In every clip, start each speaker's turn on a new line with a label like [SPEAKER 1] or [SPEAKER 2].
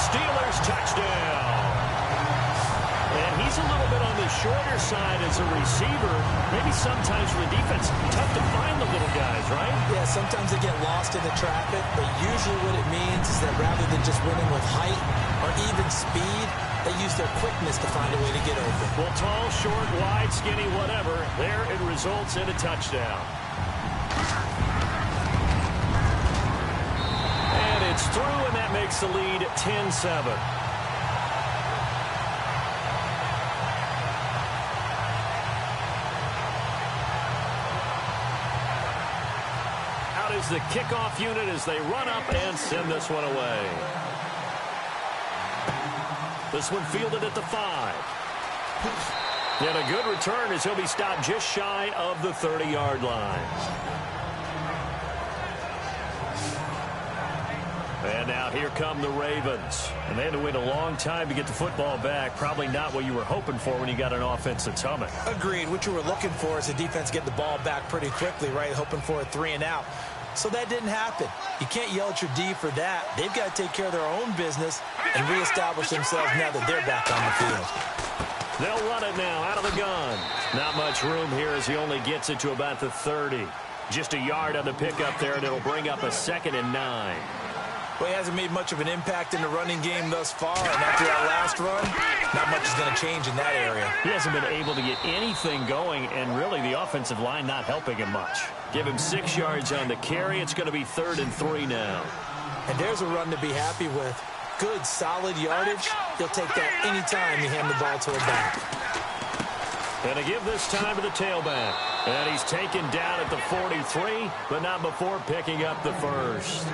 [SPEAKER 1] Steelers touchdown. And he's a little bit on the shorter side as a receiver. Maybe sometimes for the defense, tough to find the little guys, right?
[SPEAKER 2] Yeah, sometimes they get lost in the traffic, but usually what it means is that rather than just winning with height or even speed, they use their quickness to find a way to get open.
[SPEAKER 1] Well, tall, short, wide, skinny, whatever, there it results in a touchdown. And it's through, and that makes the lead 10-7. The kickoff unit as they run up and send this one away. This one fielded at the 5. And a good return as he'll be stopped just shy of the 30-yard line. And now here come the Ravens. And they had to wait a long time to get the football back. Probably not what you were hoping for when you got an offense that's humming.
[SPEAKER 2] Agreed. What you were looking for is the defense get the ball back pretty quickly, right? Hoping for a 3-and-out. So that didn't happen. You can't yell at your D for that. They've got to take care of their own business and reestablish themselves now that they're back on the field.
[SPEAKER 1] They'll run it now out of the gun. Not much room here as he only gets it to about the 30. Just a yard on the pickup there, and it'll bring up a 2nd and 9.
[SPEAKER 2] Well, he hasn't made much of an impact in the running game thus far, and after that last run, not much is going to change in that area.
[SPEAKER 1] He hasn't been able to get anything going, and really the offensive line not helping him much. Give him 6 yards on the carry. It's going to be 3rd and 3 now.
[SPEAKER 2] And there's a run to be happy with. Good, solid yardage. He'll take that anytime you hand the ball to a back.
[SPEAKER 1] And to give this time to the tailback. And he's taken down at the 43, but not before picking up the first.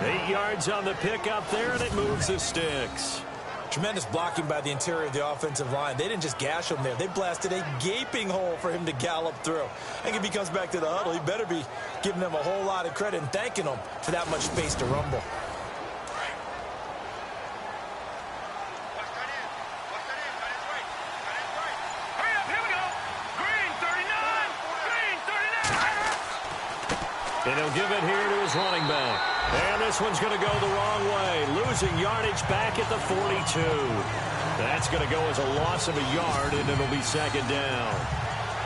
[SPEAKER 1] 8 yards on the pickup there, and it moves the sticks.
[SPEAKER 2] Tremendous blocking by the interior of the offensive line. They didn't just gash him there. They blasted a gaping hole for him to gallop through. And if he comes back to the huddle, he better be giving them a whole lot of credit and thanking them for that much space to rumble.
[SPEAKER 1] And he'll give it here to his running back. And this one's going to go the wrong way. Losing yardage back at the 42. That's going to go as a loss of a yard, and it'll be 2nd down.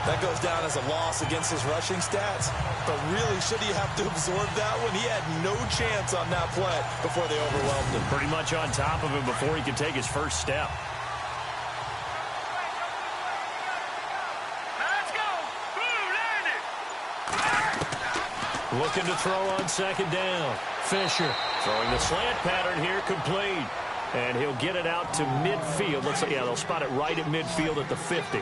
[SPEAKER 2] That goes down as a loss against his rushing stats. But really, should he have to absorb that one? He had no chance on that play before they overwhelmed him.
[SPEAKER 1] Pretty much on top of him before he could take his first step. Looking to throw on 2nd down. Fisher throwing the slant pattern here, complete. And he'll get it out to midfield. Looks like, yeah, they'll spot it right at midfield at the 50.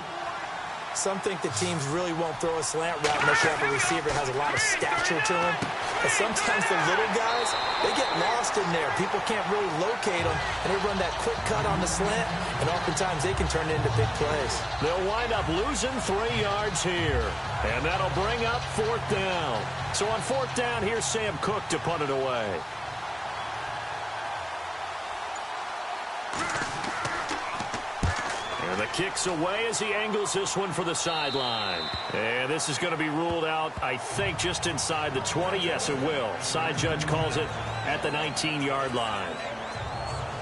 [SPEAKER 2] Some think the teams really won't throw a slant route unless you have a receiver that has a lot of stature to him. But sometimes the little guys, they get lost in there. People can't really locate them, and they run that quick cut on the slant, and oftentimes they can turn it into big plays.
[SPEAKER 1] They'll wind up losing 3 yards here, and that'll bring up 4th down. So on 4th down, here's Sam Cook to punt it away. And the kick's away as he angles this one for the sideline. And this is going to be ruled out, I think, just inside the 20. Yes, it will. Side judge calls it at the 19-yard line.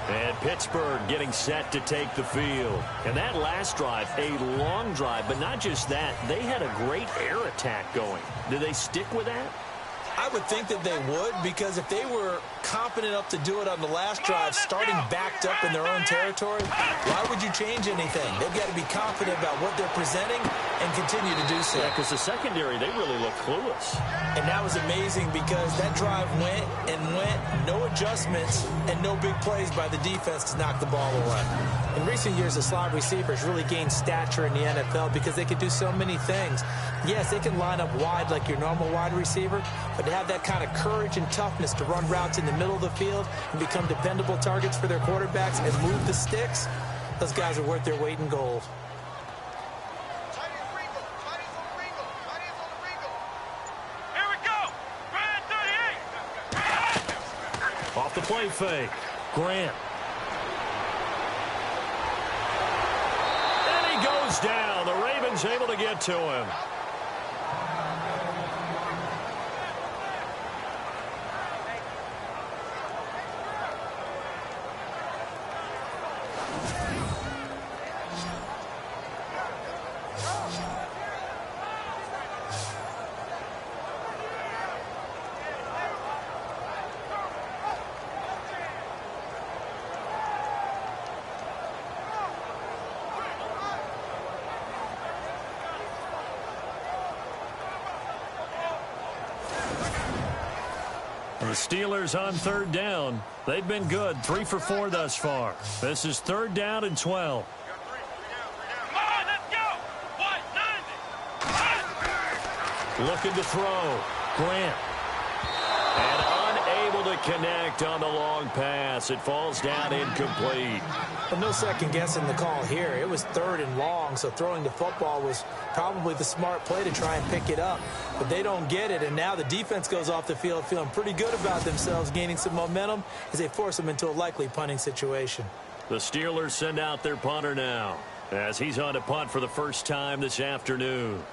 [SPEAKER 1] And Pittsburgh getting set to take the field. And that last drive, a long drive, but not just that. They had a great air attack going. Do they stick with that?
[SPEAKER 2] I would think that they would, because if they were confident enough to do it on the last drive, starting backed up in their own territory, why would you change anything? They've got to be confident about what they're presenting and continue to do so.
[SPEAKER 1] Yeah, because the secondary, they really look clueless.
[SPEAKER 2] And that was amazing because that drive went and went, no adjustments, and no big plays by the defense to knock the ball away. In recent years, the slot receivers really gained stature in the NFL because they could do so many things. Yes, they can line up wide like your normal wide receiver, but to have that kind of courage and toughness to run routes in the middle of the field and become dependable targets for their quarterbacks and move the sticks, those guys are worth their weight in gold.
[SPEAKER 3] Here we go. Grant 38.
[SPEAKER 1] Off the play fake. Grant. And he goes down. The Ravens able to get to him. The Steelers on third down. They've been good, 3 for 4 thus far. This is third down and 12.
[SPEAKER 3] Come on, let's go. 190.
[SPEAKER 1] Looking to throw. Grant. And unable to connect on the long pass. It falls down incomplete.
[SPEAKER 2] Well, no second guessing the call here. It was third and long, so throwing the football was probably the smart play to try and pick it up. But they don't get it, and now the defense goes off the field feeling pretty good about themselves, gaining some momentum as they force them into a likely punting situation.
[SPEAKER 1] The Steelers send out their punter now as he's on to punt for the first time this afternoon.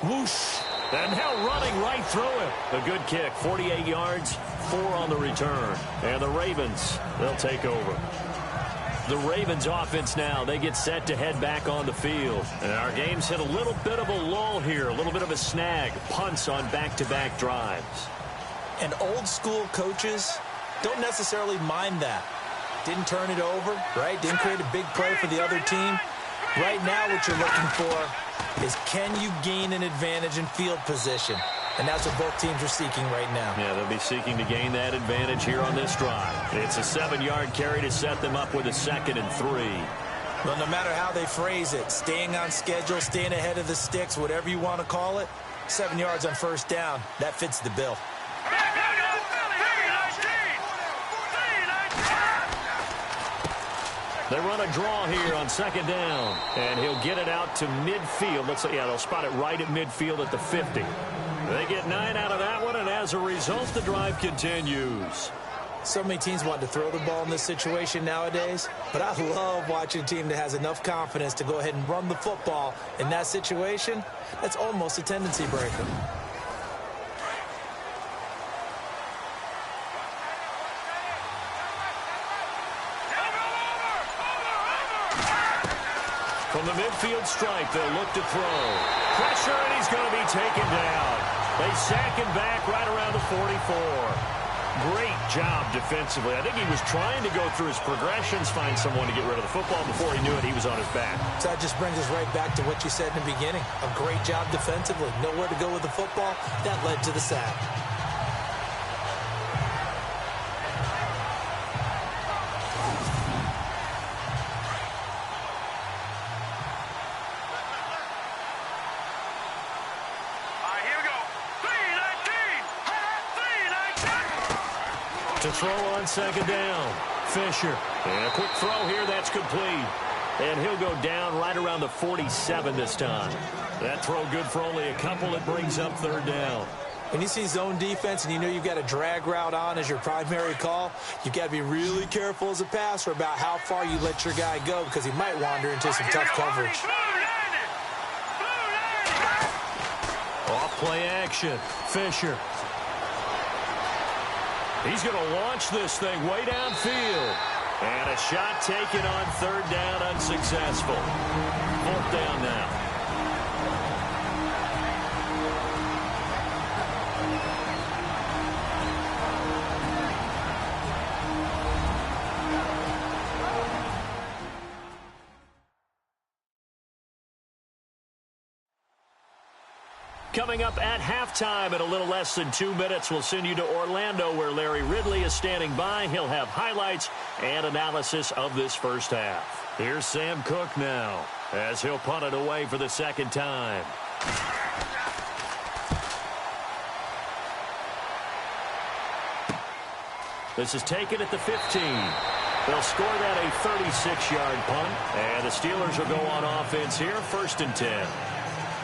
[SPEAKER 1] Whoosh. And now running right through it. A good kick, 48 yards, 4 on the return. And the Ravens, they'll take over. The Ravens offense now, they get set to head back on the field. And our game's hit a little bit of a lull here, a little bit of a snag. Punts on back-to-back drives.
[SPEAKER 2] And old school coaches don't necessarily mind that. Didn't turn it over, right? Didn't create a big play for the other team. Right now what you're looking for is, can you gain an advantage in field position? And that's what both teams are seeking right now.
[SPEAKER 1] Yeah, they'll be seeking to gain that advantage here on this drive. It's a 7-yard carry to set them up with a 2nd and 3.
[SPEAKER 2] Well, no matter how they phrase it, staying on schedule, staying ahead of the sticks, whatever you want to call it, 7 yards on first down, that fits the bill.
[SPEAKER 1] They run a draw here on 2nd down, and he'll get it out to midfield. They'll spot it right at midfield at the 50. They get 9 out of that one, and as a result, the drive continues.
[SPEAKER 2] So many teams want to throw the ball in this situation nowadays, but I love watching a team that has enough confidence to go ahead and run the football in that situation. That's almost a tendency breaker.
[SPEAKER 1] From the midfield stripe, they'll look to throw. Pressure, and he's going to be taken down. They sack him back right around the 44. Great job defensively. I think he was trying to go through his progressions, find someone to get rid of the football. Before he knew it, he was on his back.
[SPEAKER 2] So that just brings us right back to what you said in the beginning. A great job defensively. Nowhere to go with the football. That led to the sack.
[SPEAKER 1] To throw on 2nd down. Fisher. And a quick throw here. That's complete. And he'll go down right around the 47 this time. That throw good for only a couple. It brings up 3rd down.
[SPEAKER 2] When you see zone defense and you know you've got a drag route on as your primary call, you've got to be really careful as a passer about how far you let your guy go, because he might wander into some tough coverage.
[SPEAKER 1] Off play action. Fisher. He's going to launch this thing way downfield. And a shot taken on 3rd down, unsuccessful. 4th down now. Coming up at halftime in a little less than 2 minutes, we'll send you to Orlando, where Larry Ridley is standing by. He'll have highlights and analysis of this first half. Here's Sam Cook now as he'll punt it away for the 2nd time. This is taken at the 15. They'll score that a 36-yard punt, and the Steelers will go on offense here, 1st and 10.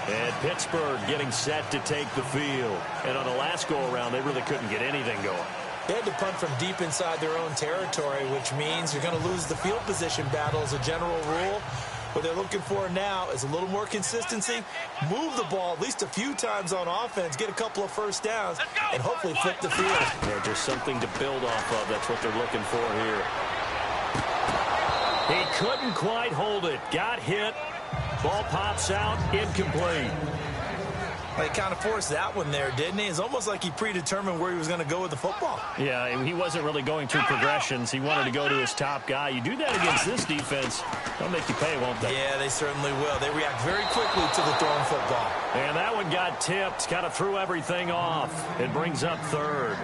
[SPEAKER 1] And Pittsburgh getting set to take the field. And on the last go-around, they really couldn't get anything going.
[SPEAKER 2] They had to punt from deep inside their own territory, which means you're going to lose the field position battle as a general rule. What they're looking for now is a little more consistency, move the ball at least a few times on offense, get a couple of first downs, and hopefully flip the field.
[SPEAKER 1] Yeah, just something to build off of. That's what they're looking for here. He couldn't quite hold it. Got hit. Ball pops out. Incomplete.
[SPEAKER 2] He kind of forced that one there, didn't he? It's almost like he predetermined where he was going to go with the football.
[SPEAKER 1] Yeah, he wasn't really going through progressions. He wanted to go to his top guy. You do that against this defense, they'll make you pay, won't they?
[SPEAKER 2] Yeah, they certainly will. They react very quickly to the thrown football.
[SPEAKER 1] And that one got tipped. Kind of threw everything off. It brings up third.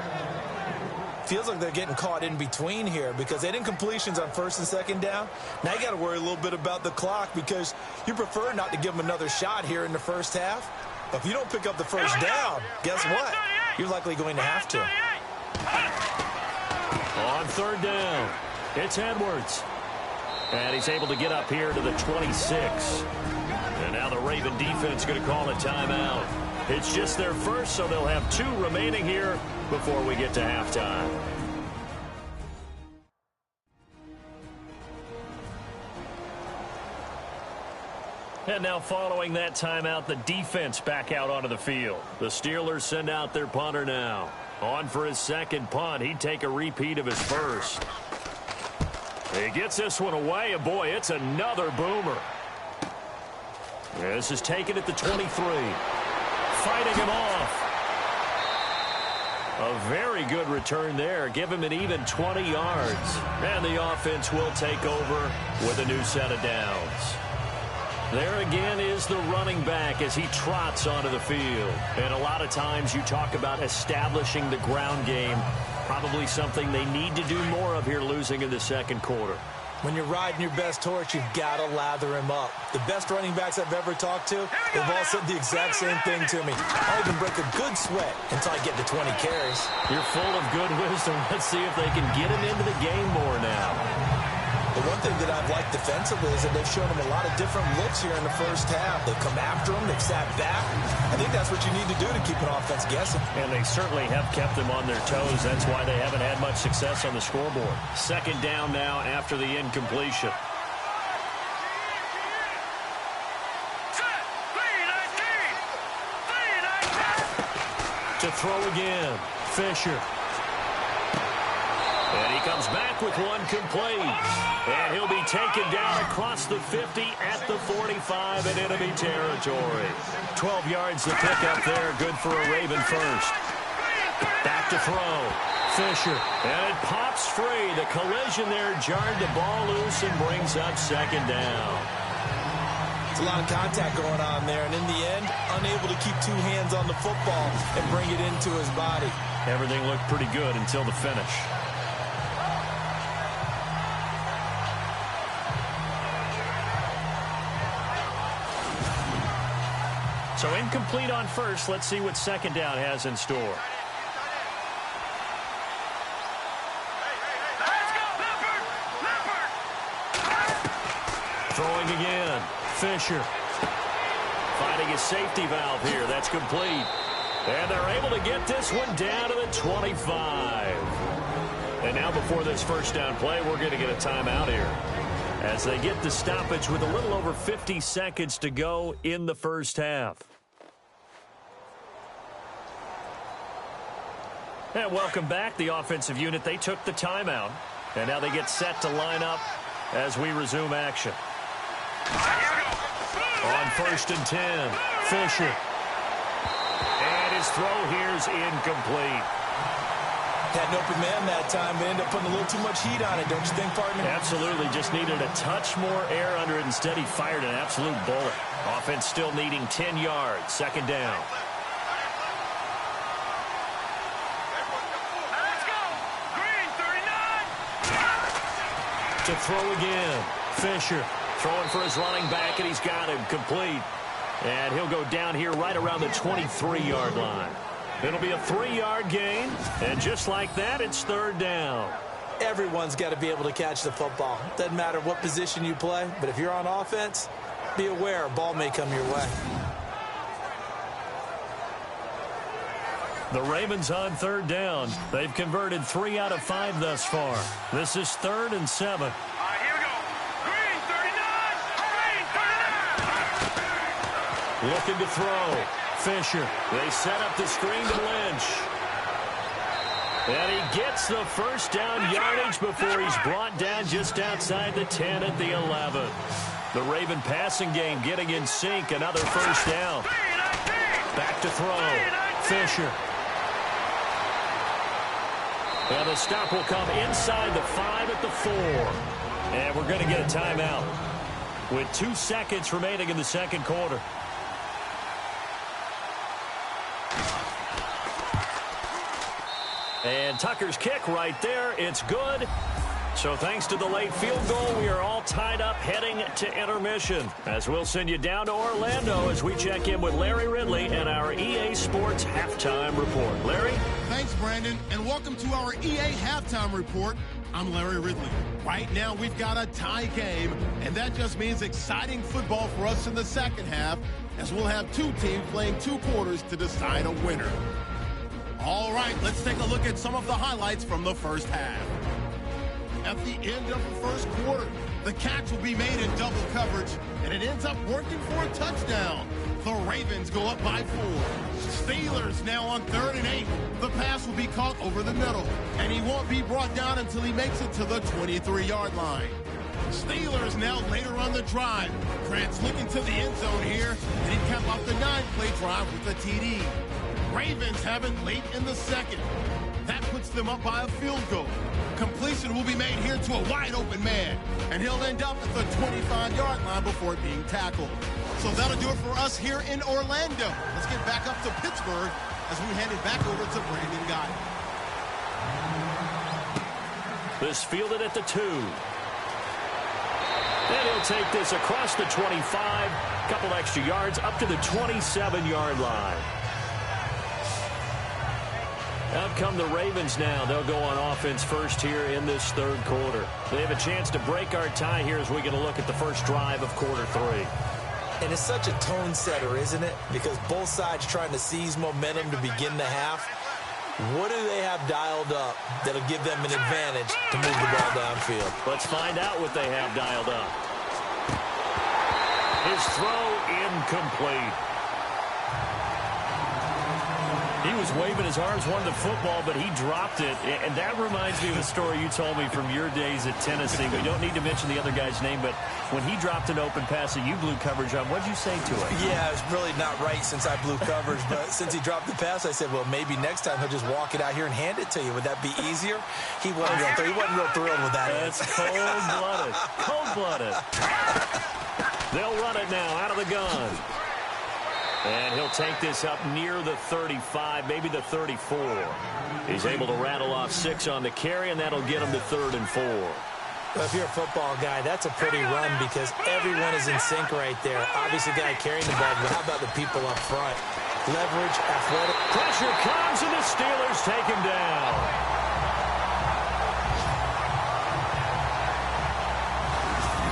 [SPEAKER 2] Feels like they're getting caught in between here because they didn't completions on first and second down. Now you got to worry a little bit about the clock because you prefer not to give them another shot here in the first half. But if you don't pick up the first down, guess what? You're likely going to have to.
[SPEAKER 1] On third down, it's Edwards. And he's able to get up here to the 26. And now the Raven defense going to call a timeout. It's just their first, so they'll have 2 remaining here before we get to halftime. And now following that timeout, the defense back out onto the field. The Steelers send out their punter now. On for his second punt. He'd take a repeat of his first. He gets this one away, and boy, it's another boomer. This is taken at the 23. Fighting him off. A very good return there. Give him an even 20 yards. And the offense will take over with a new set of downs. There again is the running back as he trots onto the field. And a lot of times you talk about establishing the ground game. Probably something they need to do more of here losing in the second quarter.
[SPEAKER 2] When you're riding your best horse, you've got to lather him up. The best running backs I've ever talked to, they've all said the exact same thing to me. I even break a good sweat until I get to 20 carries.
[SPEAKER 1] You're full of good wisdom. Let's see if they can get him into the game more now.
[SPEAKER 2] The one thing that I've liked defensively is that they've shown him a lot of different looks here in the first half. They've come after him. They've sat back. I think that's what you need to do to keep an offense guessing.
[SPEAKER 1] And they certainly have kept them on their toes. That's why they haven't had much success on the scoreboard. Second down now after the incompletion. To throw again, Fisher. And he comes back with one complete. And he'll be taken down across the 50 at the 45 in enemy territory. 12 yards to pick up there. Good for a Raven first. Back to throw. Fisher. And it pops free. The collision there jarred the ball loose and brings up second down.
[SPEAKER 2] It's a lot of contact going on there. And in the end, unable to keep 2 hands on the football and bring it into his body.
[SPEAKER 1] Everything looked pretty good until the finish. So incomplete on first. Let's see what second down has in store. Throwing again. Fisher. Finding his safety valve here. That's complete. And they're able to get this one down to the 25. And now before this first down play, we're going to get a timeout here. As they get the stoppage with a little over 50 seconds to go in the first half. And welcome back. The offensive unit, they took the timeout. And now they get set to line up as we resume action. On first and 10, Fisher. And his throw here's incomplete.
[SPEAKER 2] Had an open man that time, but ended up putting a little too much heat on it, don't you think, partner?
[SPEAKER 1] Absolutely. Just needed a touch more air under it. Instead, he fired an absolute bullet. Offense still needing 10 yards. Second down. To throw again. Fisher throwing for his running back, and he's got him complete. And he'll go down here right around the 23-yard line. It'll be a 3-yard gain, and just like that, it's third down.
[SPEAKER 2] Everyone's got to be able to catch the football. Doesn't matter what position you play, but if you're on offense, be aware a ball may come your way.
[SPEAKER 1] The Ravens on third down. They've converted 3 out of 5 thus far. This is 3rd and 7.
[SPEAKER 3] Here we go. Green, 39. Green,
[SPEAKER 1] Looking to throw. Fisher. They set up the screen to Lynch. And he gets the first down yardage before he's brought down just outside the 10 at the 11. The Raven passing game getting in sync. Another first down. Back to throw. Fisher. And the stop will come inside the 5 at the 4. And we're going to get a timeout with 2 seconds remaining in the second quarter. And Tucker's kick right there. It's good. So thanks to the late field goal, we are all tied up heading to intermission. As we'll send you down to Orlando as we check in with Larry Ridley and our EA Sports Halftime Report. Larry?
[SPEAKER 4] Thanks, Brandon, and welcome to our EA Halftime Report. I'm Larry Ridley. Right now, we've got a tie game, and that just means exciting football for us in the second half, as we'll have 2 teams playing 2 quarters to decide a winner. All right, let's take a look at some of the highlights from the first half. At the end of the first quarter, the catch will be made in double coverage, and it ends up working for a touchdown. The Ravens go up by 4. Steelers now on 3rd and 8. The pass will be caught over the middle, and he won't be brought down until he makes it to the 23-yard line. Steelers now later on the drive. Grant's looking to the end zone here, and he capped off the 9-play drive with a TD. Ravens have it late in the second. That puts them up by a field goal. Completion will be made here to a wide-open man, and he'll end up at the 25-yard line before being tackled. So that'll do it for us here in Orlando. Let's get back up to Pittsburgh as we hand it back over to Brandon Guy.
[SPEAKER 1] This fielded at the 2. And he'll take this across the 25. Couple extra yards up to the 27-yard line. Out come the Ravens now. They'll go on offense first here in this third quarter. They have a chance to break our tie here as we get a look at the first drive of quarter 3.
[SPEAKER 2] And it's such a tone setter, isn't it? Because both sides trying to seize momentum to begin the half. What do they have dialed up that'll give them an advantage to move the ball downfield?
[SPEAKER 1] Let's find out what they have dialed up. His throw incomplete. He was waving his arms, wanted the football, but he dropped it. And that reminds me of a story you told me from your days at Tennessee. We don't need to mention the other guy's name, but when he dropped an open pass that you blew coverage on, what did you say to it?
[SPEAKER 2] Yeah, it's really not right since I blew coverage, but since he dropped the pass, I said, well, maybe next time he'll just walk it out here and hand it to you. Would that be easier? He wasn't real thrilled with that.
[SPEAKER 1] That's cold-blooded. Cold-blooded. They'll run it now out of the gun. And he'll take this up near the 35, maybe the 34. He's able to rattle off 6 on the carry, and that'll get him to 3rd and 4.
[SPEAKER 2] Well, if you're a football guy, that's a pretty run because everyone is in sync right there. Obviously, the guy carrying the ball, but how about the people up front? Leverage, athletic.
[SPEAKER 1] Pressure comes, and the Steelers take him down.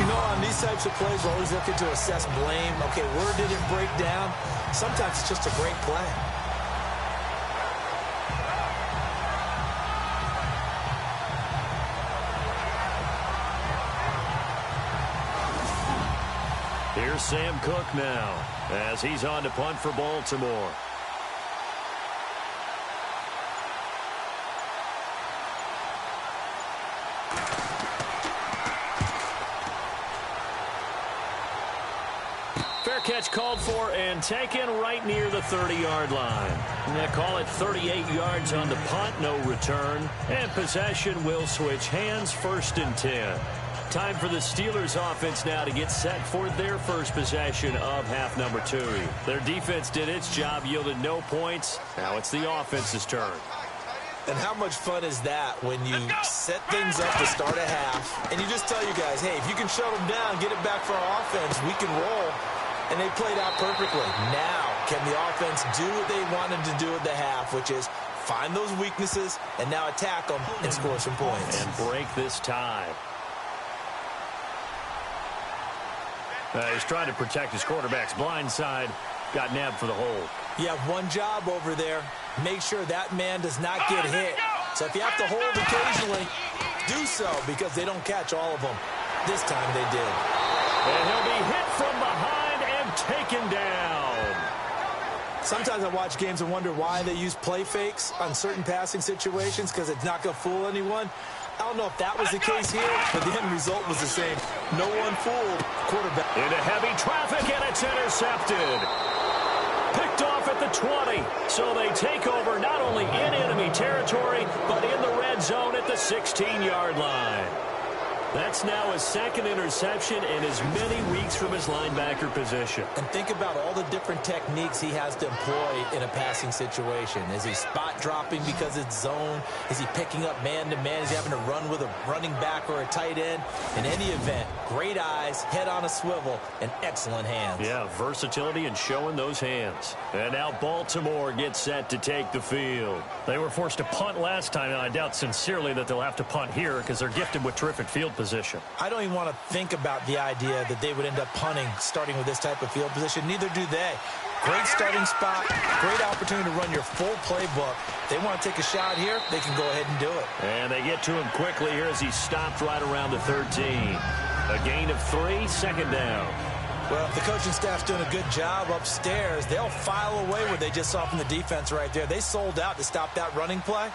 [SPEAKER 2] You know, on these types of plays, we're always looking to assess blame. Okay, where did it break down? Sometimes it's just a great play.
[SPEAKER 1] Here's Sam Cook now as he's on to punt for Baltimore. Catch called for and taken right near the 30-yard line. They call it 38 yards on the punt, no return. And possession will switch hands, 1st and 10. Time for the Steelers offense now to get set for their first possession of half number 2. Their defense did its job, yielded no points. Now it's the offense's turn.
[SPEAKER 2] And how much fun is that when you set things up to start a half and you just tell you guys, hey, if you can shut them down, get it back for our offense, we can roll. And they played out perfectly. Now, can the offense do what they wanted to do at the half, which is find those weaknesses and now attack them and score some points.
[SPEAKER 1] And break this tie. He's trying to protect his quarterback's blind side. Got nabbed for the hold.
[SPEAKER 2] You have one job over there. Make sure that man does not get hit. So if you have to hold occasionally, do so because they don't catch all of them. This time they did.
[SPEAKER 1] And he'll be hit from behind and taken down.
[SPEAKER 2] Sometimes I watch games and wonder why they use play fakes on certain passing situations because it's not going to fool anyone. I don't know if that was the case here, but the end result was the same. No one fooled quarterback.
[SPEAKER 1] Into heavy traffic, and it's intercepted. Picked off at the 20. So they take over not only in enemy territory, but in the red zone at the 16-yard line. That's now his second interception in as many weeks from his linebacker position.
[SPEAKER 2] And think about all the different techniques he has to employ in a passing situation. Is he spot dropping because it's zone? Is he picking up man-to-man? Is he having to run with a running back or a tight end? In any event, great eyes, head on a swivel, and excellent hands.
[SPEAKER 1] Yeah, versatility and showing those hands. And now Baltimore gets set to take the field. They were forced to punt last time, and I doubt sincerely that they'll have to punt here because they're gifted with terrific field position.
[SPEAKER 2] I don't even want to think about the idea that they would end up punting starting with this type of field position. Neither do they. Great starting spot, great opportunity to run your full playbook. They want to take a shot here, they can go ahead and do it.
[SPEAKER 1] And they get to him quickly here as he stopped right around the 13. A gain of 3, second down.
[SPEAKER 2] Well, if the coaching staff's doing a good job upstairs, they'll file away what they just saw from the defense right there. They sold out to stop that running play.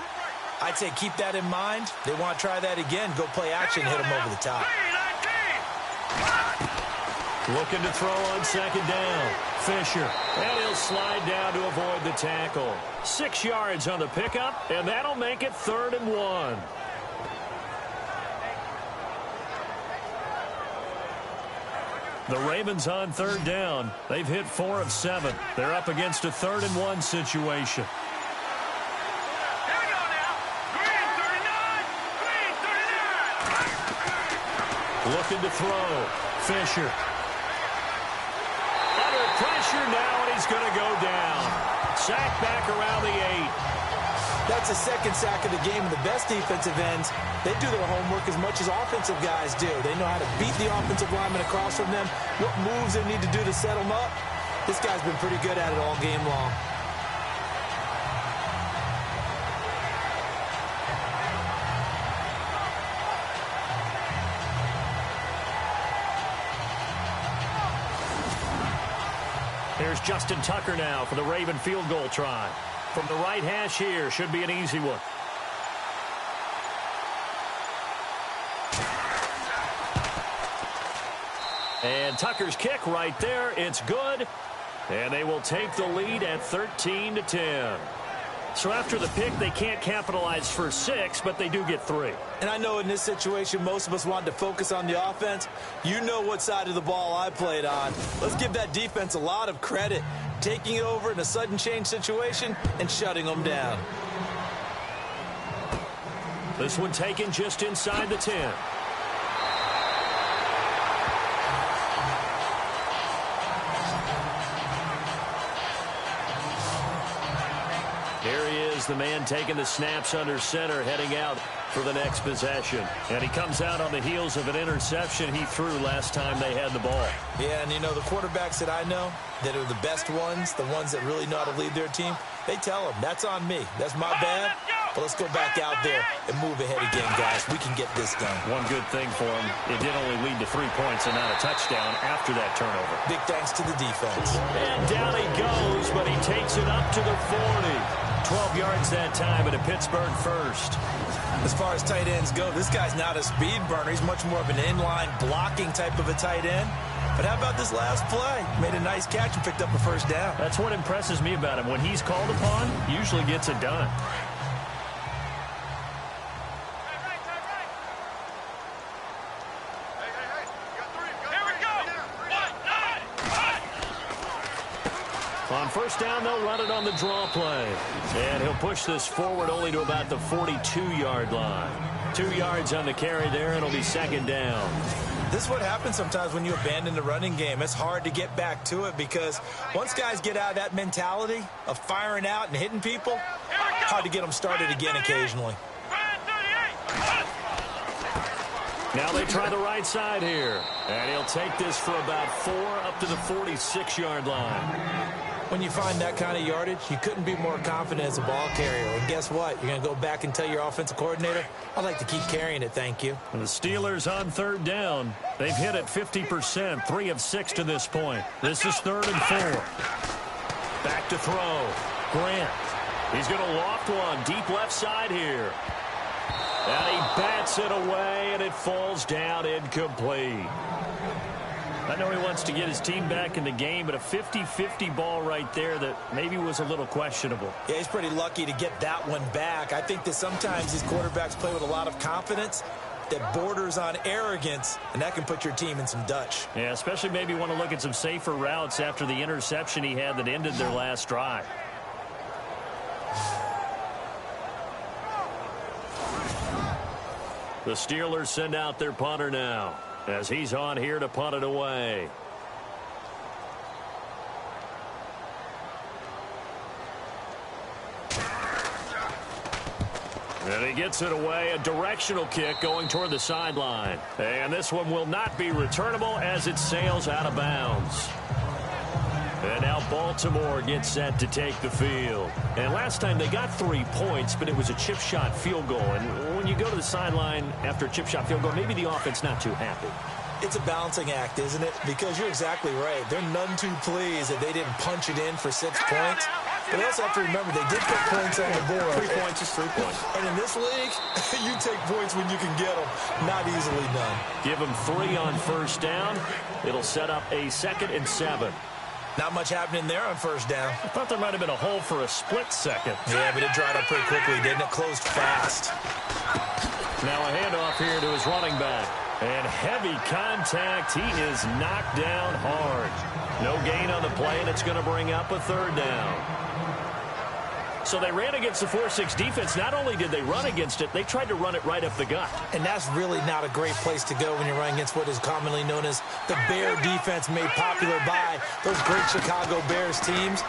[SPEAKER 2] I'd say keep that in mind. They want to try that again. Go play action, hit them over the top.
[SPEAKER 1] Looking to throw on second down. Fisher. And he'll slide down to avoid the tackle. 6 yards on the pickup, and that'll make it 3rd and 1. The Ravens on 3rd down. They've hit 4 of 7. They're up against a 3rd and 1 situation. Looking to throw. Fisher. Under pressure now, and he's going to go down. Sack back around the 8.
[SPEAKER 2] That's the second sack of the game. And the best defensive ends, they do their homework as much as offensive guys do. They know how to beat the offensive lineman across from them, what moves they need to do to set them up. This guy's been pretty good at it all game long.
[SPEAKER 1] Here's Justin Tucker now for the Raven field goal try. From the right hash here, should be an easy one. And Tucker's kick right there. It's good. And they will take the lead at 13-10. So after the pick, they can't capitalize for 6, but they do get 3.
[SPEAKER 2] And I know in this situation, most of us wanted to focus on the offense. You know what side of the ball I played on. Let's give that defense a lot of credit. Taking it over in a sudden change situation and shutting them down.
[SPEAKER 1] This one taken just inside the 10. Here he is, the man taking the snaps under center, heading out for the next possession. And he comes out on the heels of an interception he threw last time they had the ball.
[SPEAKER 2] Yeah, and you know, the quarterbacks that I know that are the best ones, the ones that really know how to lead their team, they tell them, that's on me. That's my bad. But let's go back out there and move ahead again, guys. We can get this done.
[SPEAKER 1] One good thing for him, it did only lead to 3 points and not a touchdown after that turnover.
[SPEAKER 2] Big thanks to the defense.
[SPEAKER 1] And down he goes, but he takes it up to the 40. 12 yards that time at a Pittsburgh first.
[SPEAKER 2] As far as tight ends go, this guy's not a speed burner. He's much more of an inline blocking type of a tight end. But how about this last play? Made a nice catch and picked up a first down.
[SPEAKER 1] That's what impresses me about him. When he's called upon, usually gets it done. On first down, they'll run it on the draw play. And he'll push this forward only to about the 42-yard line. 2 yards on the carry there, and it'll be second down.
[SPEAKER 2] This is what happens sometimes when you abandon the running game. It's hard to get back to it because once guys get out of that mentality of firing out and hitting people, hard to get them started again occasionally.
[SPEAKER 1] Now they try the right side here. And he'll take this for about 4 up to the 46-yard line.
[SPEAKER 2] When you find that kind of yardage, you couldn't be more confident as a ball carrier. And guess what? You're going to go back and tell your offensive coordinator, I'd like to keep carrying it, thank you.
[SPEAKER 1] And the Steelers on third down. They've hit it 50%, 3 of 6 to this point. This is 3rd and 4. Back to throw. Grant. He's going to loft one deep left side here. And he bats it away, and it falls down incomplete. I know he wants to get his team back in the game, but a 50-50 ball right there that maybe was a little questionable.
[SPEAKER 2] Yeah, he's pretty lucky to get that one back. I think that sometimes these quarterbacks play with a lot of confidence that borders on arrogance, and that can put your team in some Dutch.
[SPEAKER 1] Yeah, especially maybe want to look at some safer routes after the interception he had that ended their last drive. The Steelers send out their punter now as he's on here to punt it away. And he gets it away, a directional kick going toward the sideline. And this one will not be returnable as it sails out of bounds. And now Baltimore gets set to take the field. And last time they got 3 points, but it was a chip shot field goal. And when you go to the sideline after a chip shot field goal, maybe the offense not too happy.
[SPEAKER 2] It's a balancing act, isn't it? Because you're exactly right. They're none too pleased that they didn't punch it in for 6 points. But they also have to remember they did put points on the board.
[SPEAKER 1] 3 points is 3 points.
[SPEAKER 2] And in this league, you take points when you can get them. Not easily done.
[SPEAKER 1] Give them 3 on first down. It'll set up a 2nd and 7.
[SPEAKER 2] Not much happening there on first down.
[SPEAKER 1] I thought there might have been a hole for a split second.
[SPEAKER 2] Yeah, but it dried up pretty quickly, didn't it? Closed fast.
[SPEAKER 1] Now a handoff here to his running back. And heavy contact. He is knocked down hard. No gain on the play, and it's going to bring up a 3rd down. So they ran against the 4-6 defense. Not only did they run against it, they tried to run it right up the gut.
[SPEAKER 2] And that's really not a great place to go when you're running against what is commonly known as the Bear defense, made popular by those great Chicago Bears teams.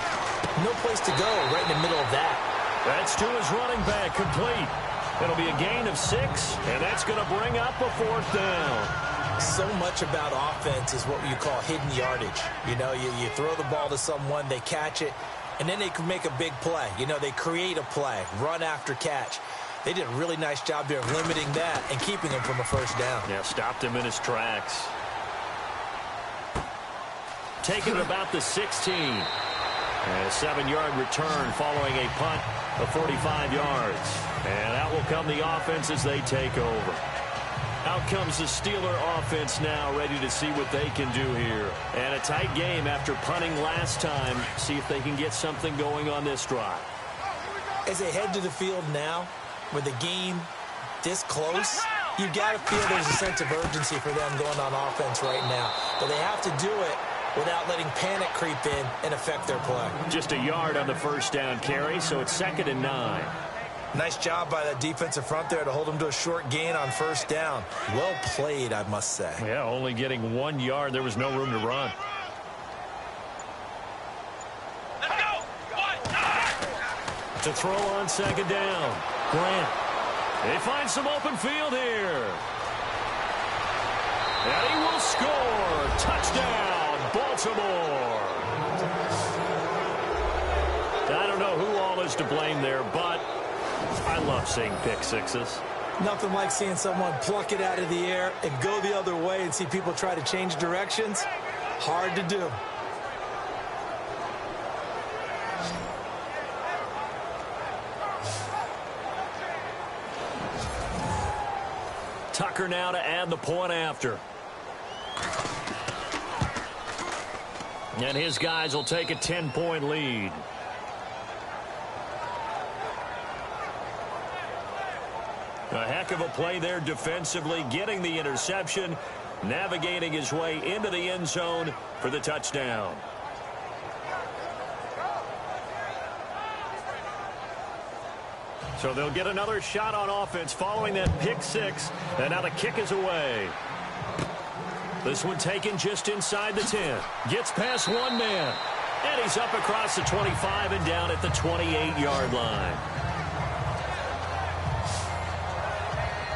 [SPEAKER 2] No place to go right in the middle of that.
[SPEAKER 1] That's to his running back, complete. It'll be a gain of 6, and that's going to bring up a 4th down.
[SPEAKER 2] So much about offense is what you call hidden yardage. You know, you throw the ball to someone, they catch it, and then they can make a big play. You know, they create a play, run after catch. They did a really nice job there of limiting that and keeping him from a 1st down.
[SPEAKER 1] Yeah, stopped him in his tracks. Taking it about the 16. And a 7-yard return following a punt of 45 yards. And out will come the offense as they take over. Out comes the Steeler offense now, ready to see what they can do here. And a tight game after punting last time. See if they can get something going on this drive.
[SPEAKER 2] As they head to the field now, with the game this close, you've got to feel there's a sense of urgency for them going on offense right now. But they have to do it without letting panic creep in and affect their play.
[SPEAKER 1] Just a yard on the 1st down carry, so it's 2nd and 9.
[SPEAKER 2] Nice job by that defensive front there to hold them to a short gain on 1st down. Well played, I must say.
[SPEAKER 1] Yeah, only getting 1 yard. There was no room to run.
[SPEAKER 3] Let's go.
[SPEAKER 1] To throw on 2nd down. Grant. They find some open field here. And he will score. Touchdown, Baltimore. I don't know who all is to blame there, but I love seeing pick sixes.
[SPEAKER 2] Nothing like seeing someone pluck it out of the air and go the other way and see people try to change directions. Hard to do.
[SPEAKER 1] Tucker now to add the point after. And his guys will take a 10-point lead. A heck of a play there defensively, getting the interception, navigating his way into the end zone for the touchdown. So they'll get another shot on offense following that pick 6, and now the kick is away. This one taken just inside the 10. Gets past one man, and he's up across the 25 and down at the 28-yard line.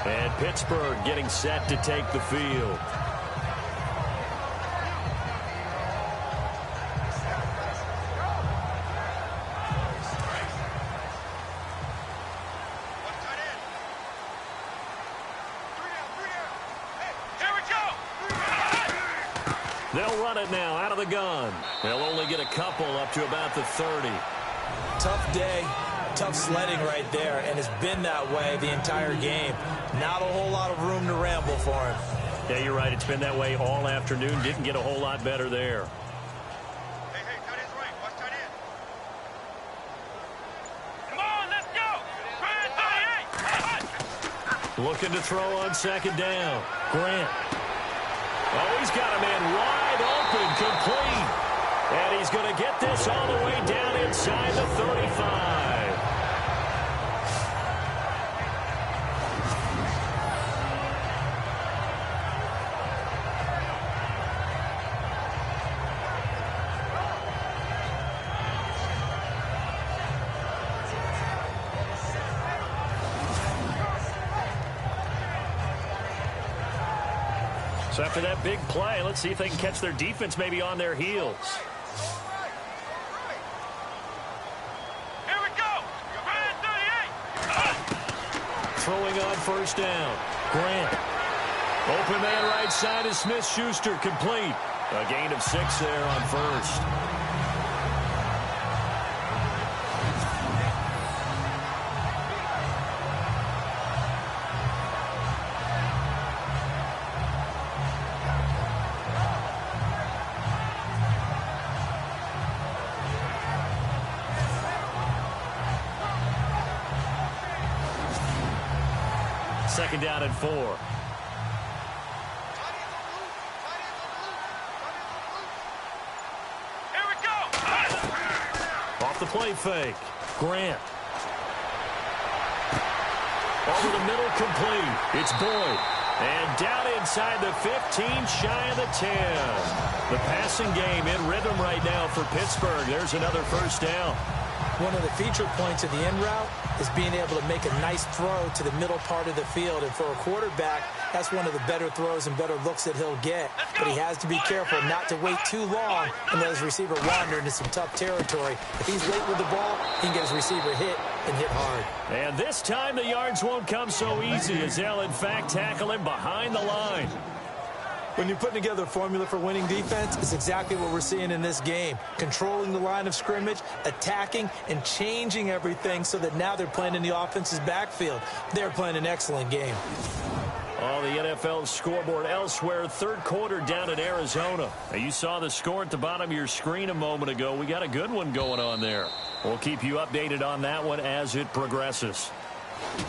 [SPEAKER 1] And Pittsburgh getting set to take the field. They'll run it now out of the gun. They'll only get a couple up to about the 30.
[SPEAKER 2] Tough day, tough sledding right there, and it's been that way the entire game. Not a whole lot of room to ramble for him.
[SPEAKER 1] Yeah, you're right. It's been that way all afternoon. Didn't get a whole lot better there.
[SPEAKER 3] Hey, tight end's right. Watch tight end. Come on, let's go. Grant 38.
[SPEAKER 1] Looking to throw on second down. Grant. Oh, he's got a man wide open, complete. And he's going to get this all the way down inside the 35. So after that big play, let's see if they can catch their defense maybe on their heels.
[SPEAKER 3] Here we go. Grant 38.
[SPEAKER 1] Throwing on first down. Grant. Open man right side is Smith-Schuster, complete. A gain of 6 there on first. Second down and 4.
[SPEAKER 3] Here we go.
[SPEAKER 1] Off the play fake. Grant. Over the middle, complete. It's Boyd. And down inside the 15, shy of the 10. The passing game in rhythm right now for Pittsburgh. There's another first down.
[SPEAKER 2] One of the feature points of the end route is being able to make a nice throw to the middle part of the field. And for a quarterback, that's one of the better throws and better looks that he'll get. But he has to be careful not to wait too long and let his receiver wander into some tough territory. If he's late with the ball, he can get his receiver hit and hit hard.
[SPEAKER 1] And this time the yards won't come so easy as they'll, in fact, tackle him behind the line.
[SPEAKER 2] When you're putting together a formula for winning defense, it's exactly what we're seeing in this game. Controlling the line of scrimmage, attacking, and changing everything so that now they're playing in the offense's backfield. They're playing an excellent game.
[SPEAKER 1] Oh, the NFL scoreboard elsewhere. Third quarter down in Arizona. Now, you saw the score at the bottom of your screen a moment ago. We got a good one going on there. We'll keep you updated on that one as it progresses.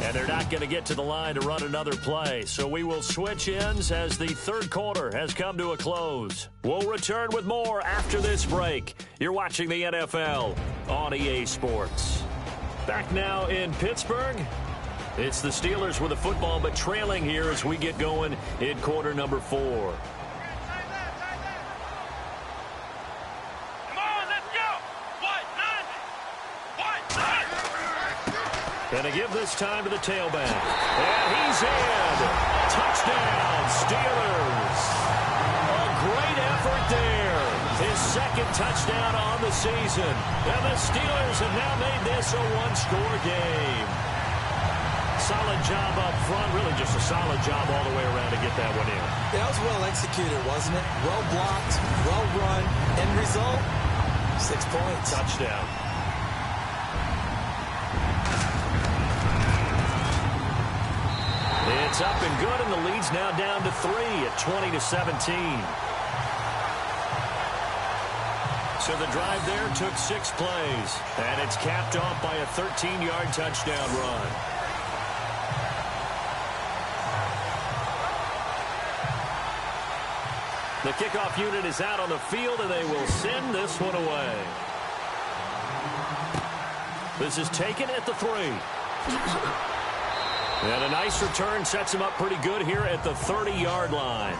[SPEAKER 1] And they're not going to get to the line to run another play. So we will switch ends as the third quarter has come to a close. We'll return with more after this break. You're watching the NFL on EA Sports. Back now in Pittsburgh. It's the Steelers with the football, but trailing here as we get going in quarter number 4.
[SPEAKER 3] Come on, let's go. What? 90.
[SPEAKER 1] And to give this time to the tailback. And he's in. Touchdown, Steelers. A great effort there. His second touchdown on the season. And the Steelers have now made this a one-score game. Solid job up front. Really just a solid job all the way around to get that one in.
[SPEAKER 2] That was well executed, wasn't it? Well blocked, well run. End result, 6 points.
[SPEAKER 1] Touchdown. It's up and good, and the lead's now down to 3 at 20-17. So the drive there took 6 plays, and it's capped off by a 13-yard touchdown run. The kickoff unit is out on the field, and they will send this one away. This is taken at the 3. And a nice return sets him up pretty good here at the 30-yard line.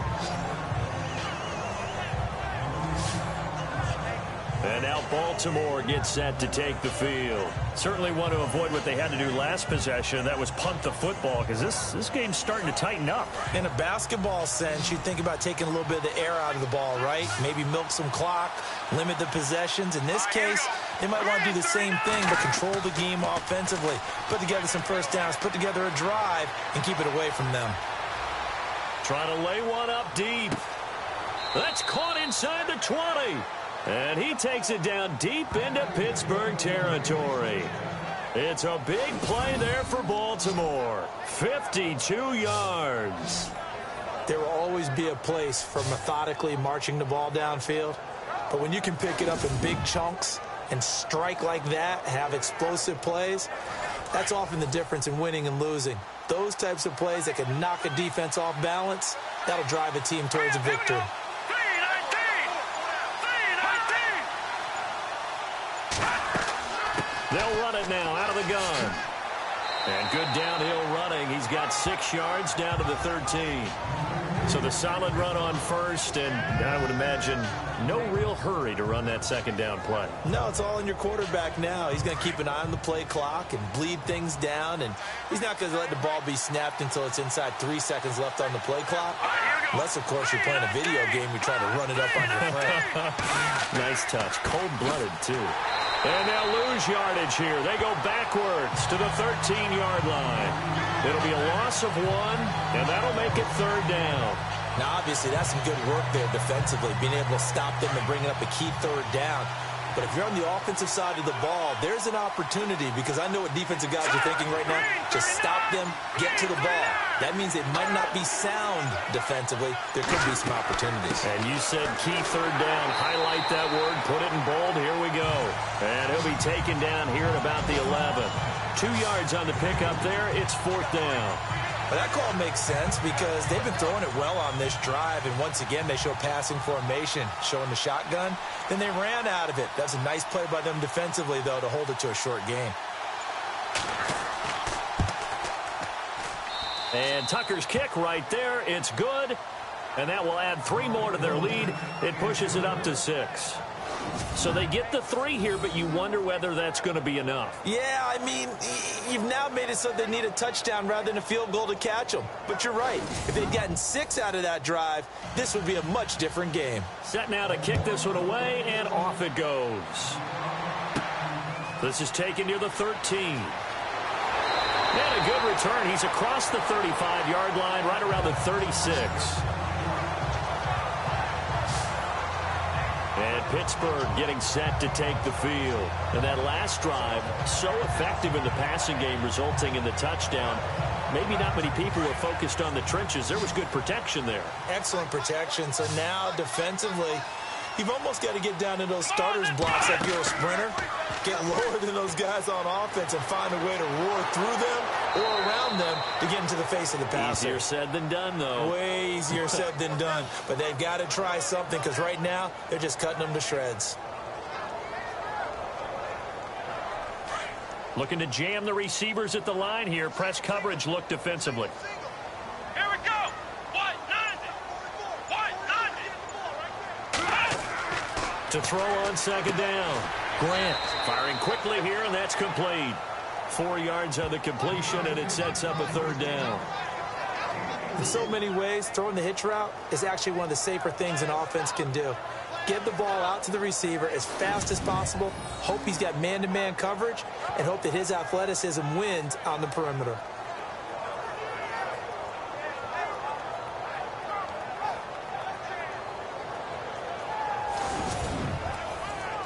[SPEAKER 1] And now Baltimore gets set to take the field. Certainly want to avoid what they had to do last possession. That was punt the football, because this game's starting to tighten up.
[SPEAKER 2] In a basketball sense, you think about taking a little bit of the air out of the ball, right? Maybe milk some clock, limit the possessions. In this case, they might want to do the same thing, but control the game offensively. Put together some first downs, put together a drive, and keep it away from them.
[SPEAKER 1] Trying to lay one up deep. That's caught inside the 20. And he takes it down deep into Pittsburgh territory. It's a big play there for Baltimore. 52 yards.
[SPEAKER 2] There will always be a place for methodically marching the ball downfield. But when you can pick it up in big chunks and strike like that, have explosive plays, that's often the difference in winning and losing. Those types of plays that can knock a defense off balance, that'll drive a team towards a victory.
[SPEAKER 1] They'll run it now out of the gun. And good downhill running. He's got 6 yards down to the 13. So the solid run on first, and I would imagine no real hurry to run that second down play.
[SPEAKER 2] No, it's all in your quarterback now. He's going to keep an eye on the play clock and bleed things down, and he's not going to let the ball be snapped until it's inside 3 seconds left on the play clock. Unless, of course, you're playing a video game, you try to run it up on your friend.
[SPEAKER 1] Nice touch. Cold-blooded, too. And they'll lose yardage here. They go backwards to the 13-yard line. It'll be a loss of 1, and that'll make it 3rd down.
[SPEAKER 2] Now, obviously, that's some good work there defensively, being able to stop them and bringing up a key 3rd down. But if you're on the offensive side of the ball, there's an opportunity, because I know what defensive guys are thinking right now. Just stop them, get to the ball. That means it might not be sound defensively. There could be some opportunities.
[SPEAKER 1] And you said key 3rd down. Highlight that word. Put it in bold. Here we go. And he'll be taken down here at about the 11. 2 yards on the pickup there. It's 4th down.
[SPEAKER 2] Well, that call makes sense because they've been throwing it well on this drive, and once again they show passing formation, showing the shotgun. Then they ran out of it. That's a nice play by them defensively, though, to hold it to a short game.
[SPEAKER 1] And Tucker's kick right there. It's good, and that will add 3 more to their lead. It pushes it up to 6. So they get the 3 here, but you wonder whether that's going to be enough.
[SPEAKER 2] Yeah, I mean, you've now made it so they need a touchdown rather than a field goal to catch them. But you're right. If they'd gotten 6 out of that drive, this would be a much different game.
[SPEAKER 1] Set now to kick this one away, and off it goes. This is taken near the 13. And a good return. He's across the 35-yard line, right around the 36. And Pittsburgh getting set to take the field. And that last drive, so effective in the passing game, resulting in the touchdown. Maybe not many people were focused on the trenches. There was good protection there.
[SPEAKER 2] Excellent protection. So now defensively, you've almost got to get down to those starters blocks like you're a sprinter. Get lower than those guys on offense and find a way to roar through them or around them to get into the face of the passer.
[SPEAKER 1] Easier said than done, though.
[SPEAKER 2] Way easier said than done. But they've got to try something because right now they're just cutting them to shreds.
[SPEAKER 1] Looking to jam the receivers at the line here. Press coverage look defensively.
[SPEAKER 3] Here we go. What? 90.
[SPEAKER 1] To throw on 2nd down. Grant firing quickly here, and that's complete. 4 yards on the completion, and it sets up a 3rd down.
[SPEAKER 2] In so many ways, throwing the hitch route is actually one of the safer things an offense can do. Get the ball out to the receiver as fast as possible, hope he's got man-to-man coverage, and hope that his athleticism wins on the perimeter.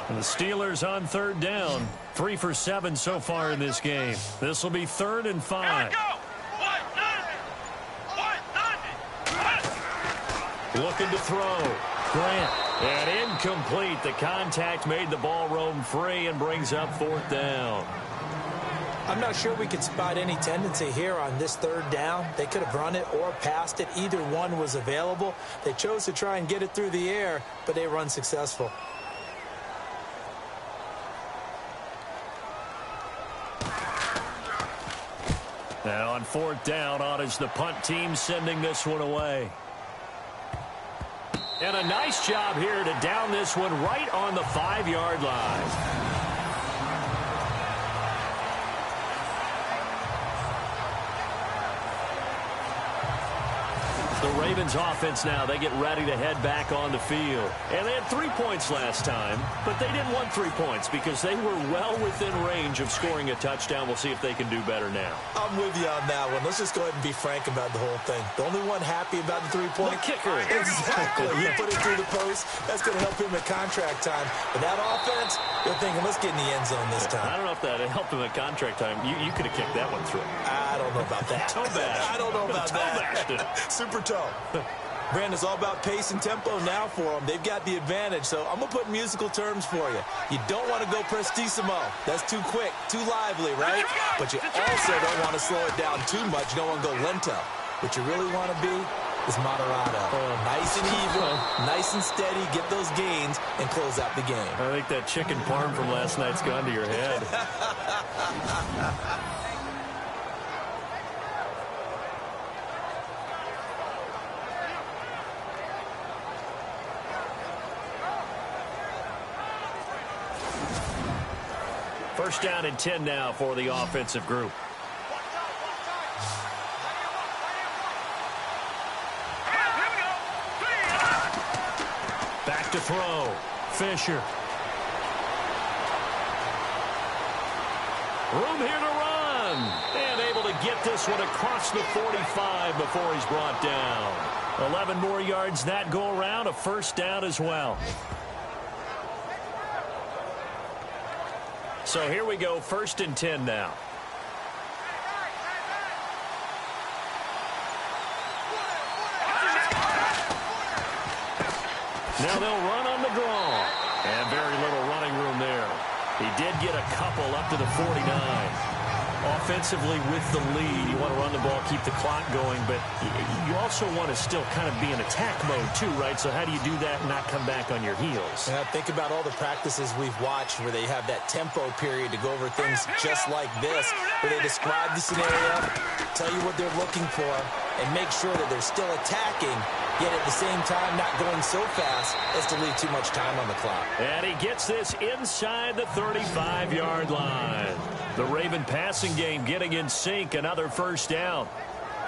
[SPEAKER 1] And the Steelers on 3rd down. 3 for 7 so far in this game. This will be 3rd and 5. Looking to throw. Grant. And incomplete. The contact made the ball roam free and brings up 4th down.
[SPEAKER 2] I'm not sure we could spot any tendency here on this 3rd down. They could have run it or passed it. Either one was available. They chose to try and get it through the air, but they were unsuccessful.
[SPEAKER 1] Now on 4th down, on is the punt team sending this one away. And a nice job here to down this one right on the 5-yard line. The Ravens offense now, they get ready to head back on the field. And they had 3 points last time, but they didn't want 3 points because they were well within range of scoring a touchdown. We'll see if they can do better now.
[SPEAKER 2] I'm with you on that one. Let's just go ahead and be frank about the whole thing. The only one happy about the three-point
[SPEAKER 1] kicker.
[SPEAKER 2] Exactly. He put it through the post. That's going to help him at contract time. But that offense, they're thinking, let's get in the end zone this time.
[SPEAKER 1] I don't know if that helped him at contract time. You could have kicked that one through.
[SPEAKER 2] I don't know about that.
[SPEAKER 1] Toe bash.
[SPEAKER 2] I don't know about
[SPEAKER 1] that.
[SPEAKER 2] Super toe. Brandon's all about pace and tempo now for them. They've got the advantage, so I'm going to put musical terms for you. You don't want to go prestissimo. That's too quick, too lively, right? But you also don't want to slow it down too much. You don't want to go lento. What you really want to be is moderato. Nice and even, nice and steady, get those gains, and close out the game.
[SPEAKER 1] I think that chicken parm from last night's gone to your head. First down and 10 now for the offensive group. Back to throw. Fisher. Room here to run. And able to get this one across the 45 before he's brought down. 11 more yards that go around. A first down as well. So here we go, first and 10 now. Now they'll run on the draw. And very little running room there. He did get a couple up to the 49. Offensively with the lead, you want to run the ball, keep the clock going, but you also want to still kind of be in attack mode too, right? So how do you do that and not come back on your heels?
[SPEAKER 2] Yeah, think about all the practices we've watched where they have that tempo period to go over things just like this, where they describe the scenario, tell you what they're looking for, and make sure that they're still attacking, yet at the same time not going so fast as to leave too much time on the clock.
[SPEAKER 1] And he gets this inside the 35-yard line. The Raven passing game getting in sync, another first down.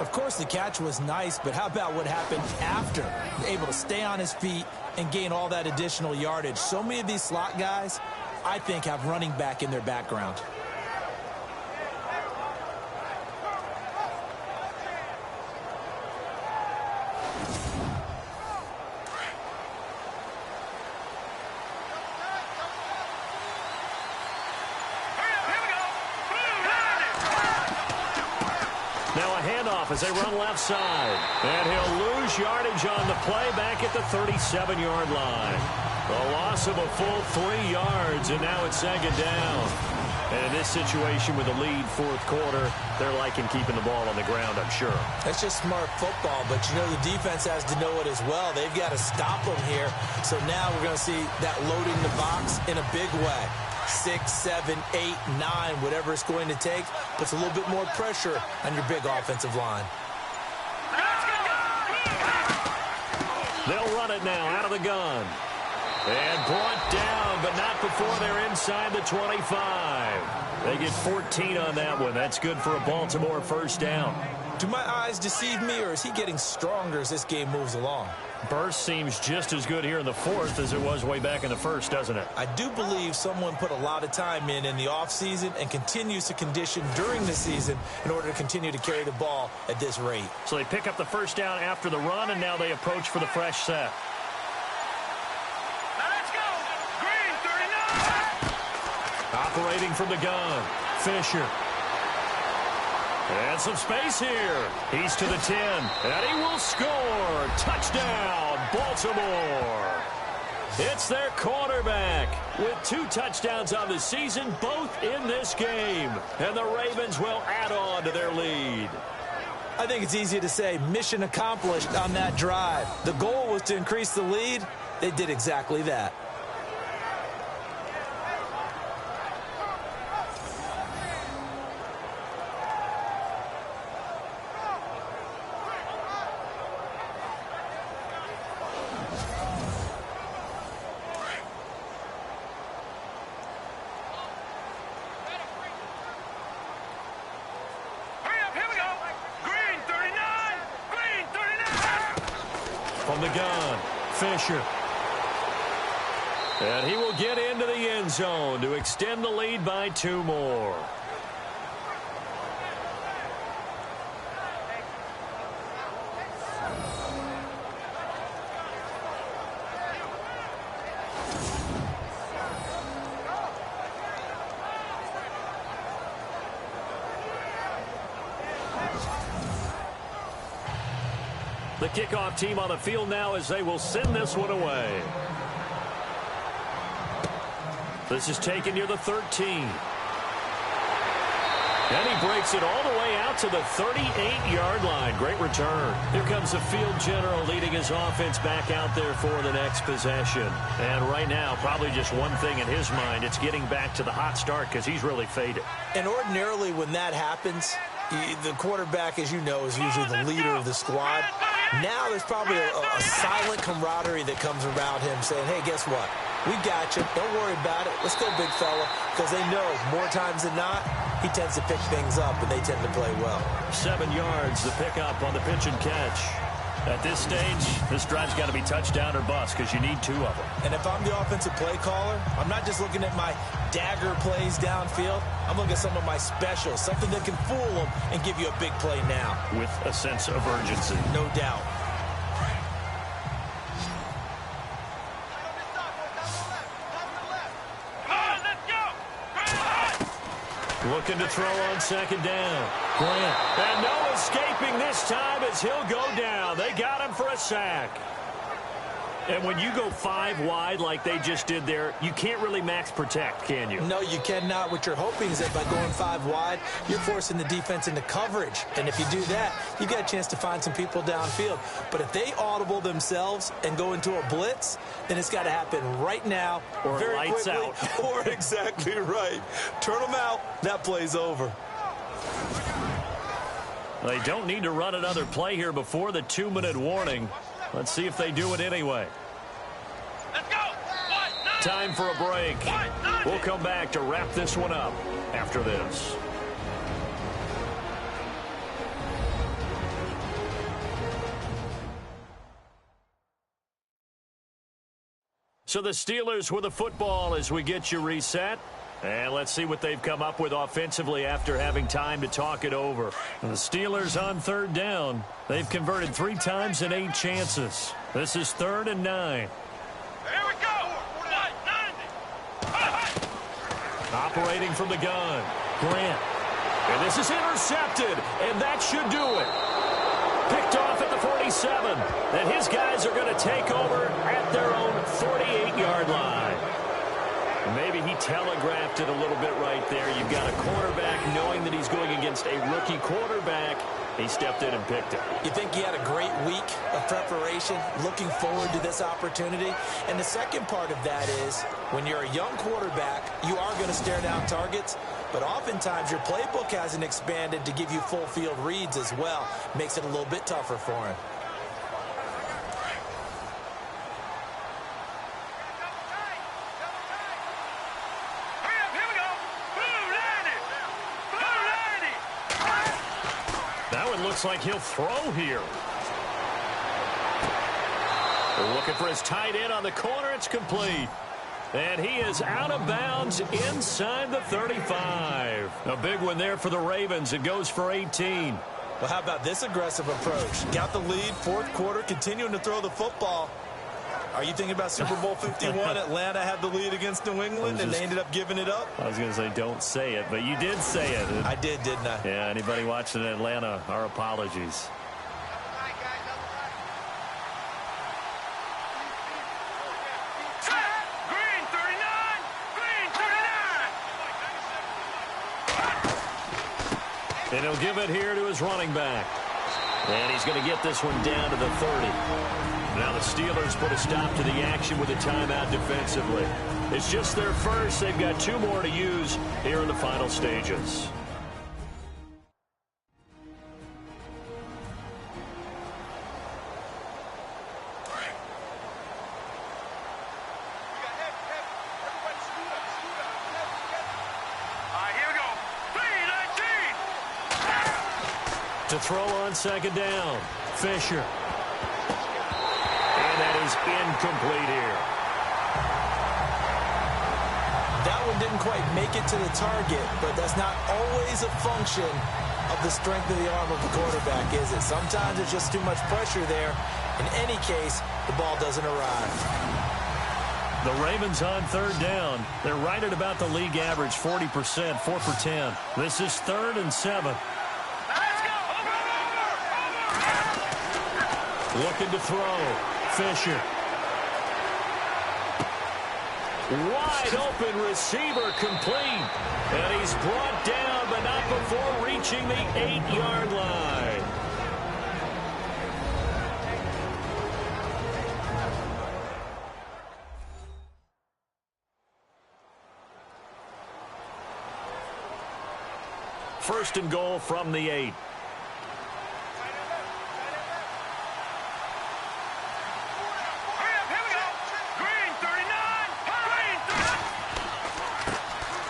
[SPEAKER 2] Of course, the catch was nice, but how about what happened after? Able to stay on his feet and gain all that additional yardage. So many of these slot guys, I think, have running back in their background.
[SPEAKER 1] As they run left side. And he'll lose yardage on the play back at the 37-yard line. A loss of a full 3 yards, and now it's second down. And in this situation with a lead fourth quarter, they're liking keeping the ball on the ground, I'm sure.
[SPEAKER 2] That's just smart football, but you know the defense has to know it as well. They've got to stop them here. So now we're going to see that loading the box in a big way. 6, 7, 8, 9, whatever it's going to take, puts a little bit more pressure on your big offensive line.
[SPEAKER 1] They'll run it now out of the gun. And brought down, but not before they're inside the 25. They get 14 on that one. That's good for a Baltimore first down.
[SPEAKER 2] Do my eyes deceive me, or is he getting stronger as this game moves along?
[SPEAKER 1] Burst seems just as good here in the fourth as it was way back in the first, doesn't it?
[SPEAKER 2] I do believe someone put a lot of time in the offseason and continues to condition during the season in order to continue to carry the ball at this rate.
[SPEAKER 1] So they pick up the first down after the run, and now they approach for the fresh set.
[SPEAKER 3] Now let's go. Green, 39.
[SPEAKER 1] Operating from the gun, Fisher. And some space here. He's to the 10, and he will score. Touchdown, Baltimore. It's their quarterback with 2 touchdowns on the season, both in this game. And the Ravens will add on to their lead.
[SPEAKER 2] I think it's easy to say mission accomplished on that drive. The goal was to increase the lead. They did exactly that.
[SPEAKER 1] from the gun. Fisher. And he will get into the end zone to extend the lead by 2 more. The kickoff team on the field now as they will send this one away. This is taken near the 13. And he breaks it all the way out to the 38-yard line. Great return. Here comes the field general leading his offense back out there for the next possession. And right now, probably just one thing in his mind. It's getting back to the hot start because he's really faded.
[SPEAKER 2] And ordinarily when that happens, the quarterback, as you know, is usually the leader of the squad. Now there's probably a silent camaraderie that comes around him saying, hey, guess what? We got you. Don't worry about it. Let's go, big fella. Because they know more times than not, he tends to pick things up, and they tend to play well.
[SPEAKER 1] 7 yards, the pickup on the pitch and catch. At this stage, this drive's got to be touchdown or bust because you need 2 of them.
[SPEAKER 2] And if I'm the offensive play caller, I'm not just looking at my dagger plays downfield. I'm looking at some of my specials, something that can fool them and give you a big play now.
[SPEAKER 1] With a sense of urgency.
[SPEAKER 2] No doubt.
[SPEAKER 1] Looking to throw on 2nd down. Grant. And no escaping this time as he'll go down. They got him for a sack. And when you go 5 wide like they just did there, you can't really max protect, can you?
[SPEAKER 2] No, you cannot. What you're hoping is that by going 5 wide, you're forcing the defense into coverage. And if you do that, you got a chance to find some people downfield. But if they audible themselves and go into a blitz, then it's got to happen right now.
[SPEAKER 1] Or
[SPEAKER 2] very
[SPEAKER 1] lights
[SPEAKER 2] quickly,
[SPEAKER 1] out.
[SPEAKER 2] Or exactly right. Turn them out. That play's over.
[SPEAKER 1] They don't need to run another play here before the 2-minute warning. Let's see if they do it anyway.
[SPEAKER 3] Let's go.
[SPEAKER 1] Time for a break. We'll come back to wrap this one up after this. So the Steelers with the football as we get you reset. And let's see what they've come up with offensively after having time to talk it over. The Steelers on 3rd down. They've converted 3 times in 8 chances. This is 3rd and 9.
[SPEAKER 3] Here we go. 90.
[SPEAKER 1] Operating from the gun. Grant. And this is intercepted. And that should do it. Picked off at the 47. And his guys are going to take over at their own 48-yard line. Maybe he telegraphed it a little bit right there. You've got a quarterback knowing that he's going against a rookie quarterback. He stepped in and picked it.
[SPEAKER 2] You think he had a great week of preparation, looking forward to this opportunity? And the second part of that is, when you're a young quarterback, you are going to stare down targets, but oftentimes your playbook hasn't expanded to give you full field reads as well. Makes it a little bit tougher for him.
[SPEAKER 1] Looks like he'll throw here. They're looking for his tight end on the corner. It's complete. And he is out of bounds inside the 35. A big one there for the Ravens. It goes for 18.
[SPEAKER 2] Well, how about this aggressive approach? Got the lead, 4th quarter, continuing to throw the football. Are you thinking about Super Bowl 51? Atlanta had the lead against New England, and they ended up giving it up?
[SPEAKER 1] I was going to say don't say it, but you did say it.
[SPEAKER 2] I did, didn't I?
[SPEAKER 1] Yeah, anybody watching in Atlanta, our apologies.
[SPEAKER 3] Green 39. Green 39.
[SPEAKER 1] And he'll give it here to his running back. And he's going to get this one down to the 30. Now the Steelers put a stop to the action with a timeout defensively. It's just their first. They've got 2 more to use here in the final stages.
[SPEAKER 3] Here we go. 3-19.
[SPEAKER 1] To throw on 2nd down. Fisher. is incomplete here.
[SPEAKER 2] That one didn't quite make it to the target, but that's not always a function of the strength of the arm of the quarterback, is it? Sometimes there's just too much pressure there. In any case, the ball doesn't arrive.
[SPEAKER 1] The Ravens on third down. They're right at about the league average, 40%, 4 for 10. This is 3rd and 7.
[SPEAKER 3] Let's go. Over.
[SPEAKER 1] Looking to throw. Fisher. Wide open receiver complete. And he's brought down, but not before reaching the 8-yard line. First and goal from the 8.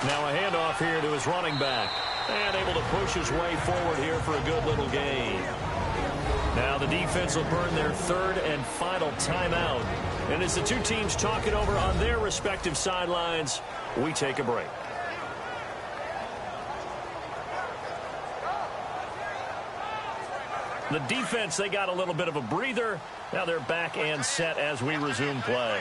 [SPEAKER 1] Now a handoff here to his running back. And able to push his way forward here for a good little gain. Now the defense will burn their 3rd and final timeout. And as the two teams talk it over on their respective sidelines, we take a break. The defense, they got a little bit of a breather. Now they're back and set as we resume play.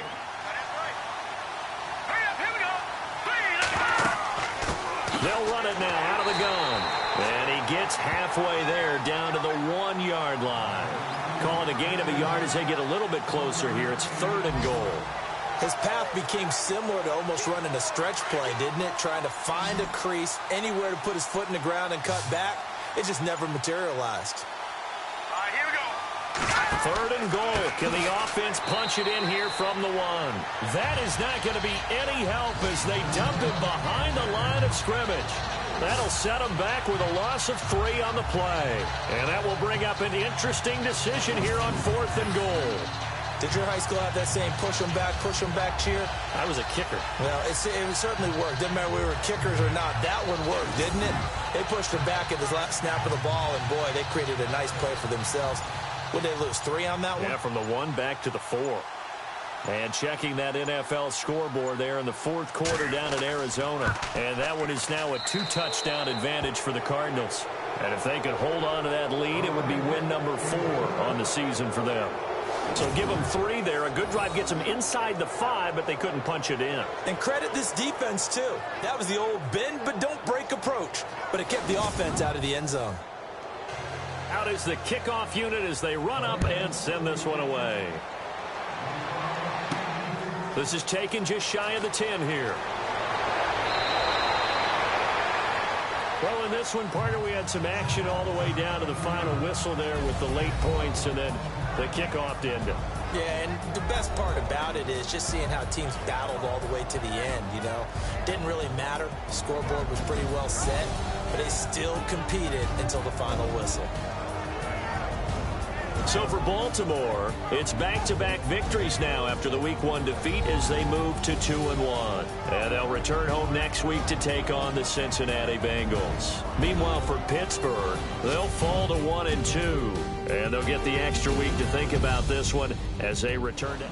[SPEAKER 1] They'll run it now out of the gun. And he gets halfway there down to the 1-yard line. Calling a gain of a yard as they get a little bit closer here. It's 3rd and goal.
[SPEAKER 2] His path became similar to almost running a stretch play, didn't it? Trying to find a crease, anywhere to put his foot in the ground and cut back. It just never materialized.
[SPEAKER 1] 3rd and goal. Can the offense punch it in here from the 1? That is not going to be any help as they dump it behind the line of scrimmage. That'll set them back with a loss of 3 on the play. And that will bring up an interesting decision here on 4th and goal.
[SPEAKER 2] Did your high school have that same push them back cheer?
[SPEAKER 1] I was a kicker.
[SPEAKER 2] Well, it certainly worked. Didn't matter if we were kickers or not. That one worked, didn't it? They pushed him back at the last snap of the ball, and boy, they created a nice play for themselves. Would they lose 3 on that one?
[SPEAKER 1] Yeah, from the 1 back to the 4. And checking that NFL scoreboard there in the 4th quarter down in Arizona. And that one is now a 2-touchdown advantage for the Cardinals. And if they could hold on to that lead, it would be win number 4 on the season for them. So give them 3 there. A good drive gets them inside the 5, but they couldn't punch it in.
[SPEAKER 2] And credit this defense, too. That was the old bend but don't break approach. But it kept the offense out of the end zone.
[SPEAKER 1] Out is the kickoff unit as they run up and send this one away. This is taken just shy of the 10 here. Well, in this one, partner, we had some action all the way down to the final whistle there with the late points and then the kickoff to end it.
[SPEAKER 2] Yeah, and the best part about it is just seeing how teams battled all the way to the end, you know. Didn't really matter. The scoreboard was pretty well set, but they still competed until the final whistle.
[SPEAKER 1] So for Baltimore, it's back-to-back victories now after the Week 1 defeat as they move to 2-1. And they'll return home next week to take on the Cincinnati Bengals. Meanwhile, for Pittsburgh, they'll fall to 1-2. And they'll get the extra week to think about this one as they return to...